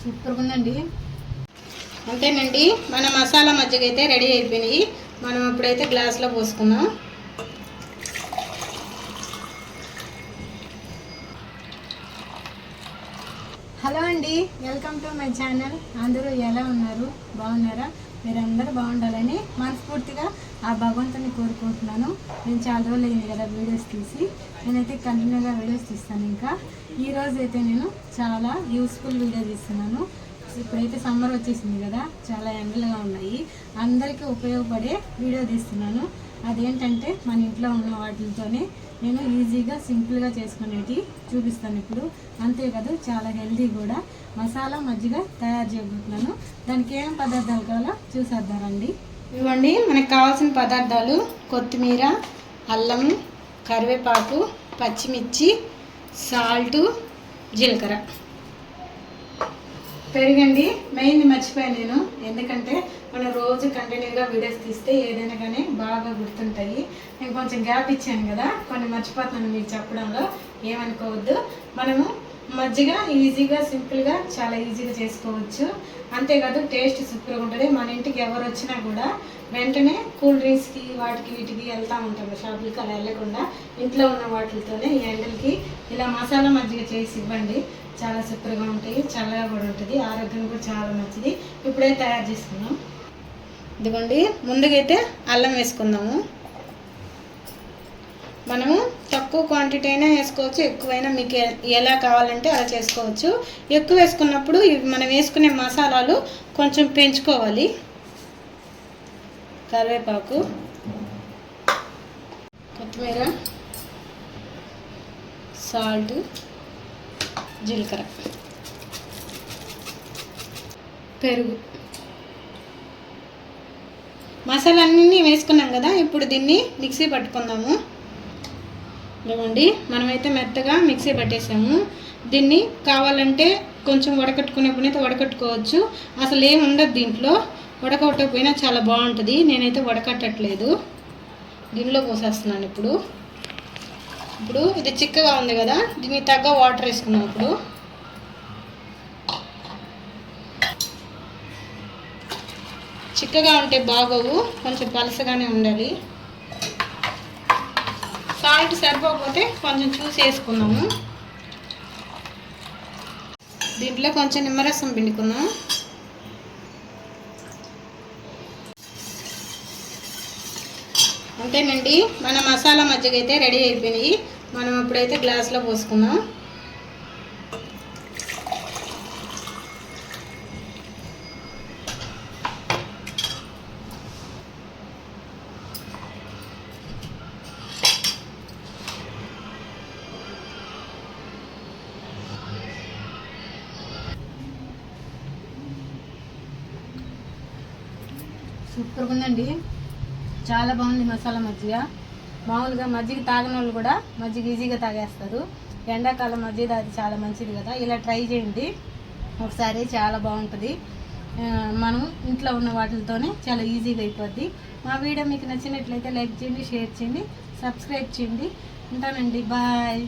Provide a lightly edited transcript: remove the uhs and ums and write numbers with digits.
సూపర్గా ఉందండి. అంతేనండి, మన మసాలా మజ్జిగ అయితే రెడీ అయిపోయినాయి. మనం ఇప్పుడైతే గ్లాస్లో పోసుకున్నాం. హలో అండి, వెల్కమ్ టు మై ఛానల్. అందరూ ఎలా ఉన్నారు? బాగున్నారా? మీరందరూ బాగుండాలని మనస్ఫూర్తిగా ఆ భగవంతుని కోరుకుంటున్నాను. నేను చాలా రోజులు అయింది కదా వీడియోస్ తీసి, నేనైతే కంటిన్యూగా వీడియోస్ తీస్తాను. ఇంకా ఈరోజు అయితే నేను చాలా యూస్ఫుల్ వీడియో తీస్తున్నాను. ఇప్పుడైతే సమ్మర్ వచ్చేసింది కదా, చాలా ఎండలుగా ఉన్నాయి. అందరికీ ఉపయోగపడే వీడియో తీస్తున్నాను. అదేంటంటే మన ఇంట్లో ఉన్న వాటితోనే నేను ఈజీగా సింపుల్గా చేసుకునేటి చూపిస్తాను ఇప్పుడు. అంతేకాదు చాలా హెల్తీ కూడా. మసాలా మజ్జిగ తయారు చేయబోతున్నాను. దానికి ఏం పదార్థాలు కావాలో చూసేద్దామండి. ఇవ్వండి మనకు కావాల్సిన పదార్థాలు: కొత్తిమీర, అల్లం, కరివేపాకు, పచ్చిమిర్చి, సాల్టు, జీలకర్ర. పెరుగండి, మెయిన్ మర్చిపోయాను నేను. ఎందుకంటే మనం రోజు కంటిన్యూగా వీడియోస్ తీస్తే ఏదైనా కానీ బాగా గుర్తుంటాయి. నేను కొంచెం గ్యాప్ ఇచ్చాను కదా, కొన్ని మర్చిపోతున్నాను మీకు చెప్పడంలో, ఏమనుకోవద్దు. మనము మజ్జిగ ఈజీగా సింపుల్గా చాలా ఈజీగా చేసుకోవచ్చు. అంతేకాదు టేస్ట్ సూపర్గా ఉంటుంది. మన ఇంటికి ఎవరు వచ్చినా కూడా వెంటనే కూల్ డ్రింక్స్కి వాటికి వీటికి వెళ్తూ ఉంటాము, షాపులకి అలా వెళ్ళకుండా ఇంట్లో ఉన్న వాటితోనే ఈ ఎండలకి ఇలా మసాలా మజ్జిగ చేసి ఇవ్వండి. చాలా సూపర్గా ఉంటాయి, చల్లగా కూడా ఉంటుంది, ఆరోగ్యం కూడా చాలా మంచిది. ఇప్పుడే తయారు చేసుకున్నాం. ఇదిగోండి, ముందుకైతే అల్లం వేసుకుందాము. మనము తక్కువ క్వాంటిటీ అయినా వేసుకోవచ్చు, ఎక్కువైనా మీకు ఎలా కావాలంటే అలా చేసుకోవచ్చు. ఎక్కువ వేసుకున్నప్పుడు మనం వేసుకునే మసాలాలు కొంచెం పెంచుకోవాలి. కరివేపాకు, కొత్తిమీర, సాల్ట్, జీలకర్ర, పెరుగు, మసాలా అన్నీ వేసుకున్నాం కదా. ఇప్పుడు దీన్ని మిక్సీ పట్టుకుందాము. ఇవ్వండి, మనమైతే మెత్తగా మిక్సీ పట్టేసాము. దీన్ని కావాలంటే కొంచెం వడకట్టుకునేప్పుడైతే వడకట్టుకోవచ్చు. అసలు ఏమి ఉండదు దీంట్లో, వడకట్టకపోయినా చాలా బాగుంటుంది. నేనైతే వడకట్టట్లేదు, దీనిలో పోసేస్తున్నాను. ఇప్పుడు ఇది చిక్కగా ఉంది కదా, దీనికి తగ్గ వాటర్ వేసుకున్నాం. ఇప్పుడు చిక్కగా ఉంటే బాగోవు, కొంచెం పలసగానే ఉండాలి. సాల్ట్ సరిపోకపోతే కొంచెం చూసి వేసుకున్నాము. దీంట్లో కొంచెం నిమ్మరసం పిండుకుందాం. అంతేనండి, మన మసాలా మజ్జిగ అయితే రెడీ అయిపోయినాయి. మనం ఇప్పుడైతే గ్లాస్లో పోసుకుందాం. సూపర్గా ఉందండి, చాలా బాగుంది మసాలా మజ్జిగ. మామూలుగా మజ్జిగ తాగని వాళ్ళు కూడా మజ్జిగ ఈజీగా తాగేస్తారు. ఎండాకాలం మజ్జిగ అది చాలా మంచిది కదా, ఇలా ట్రై చేయండి ఒకసారి, చాలా బాగుంటుంది. మనం ఇంట్లో ఉన్న వాటితోనే చాలా ఈజీగా అయిపోద్ది. మా వీడియో మీకు నచ్చినట్లయితే లైక్ చేయండి, షేర్ చేయండి, సబ్స్క్రైబ్ చేయండి. ఉంటానండి, బాయ్.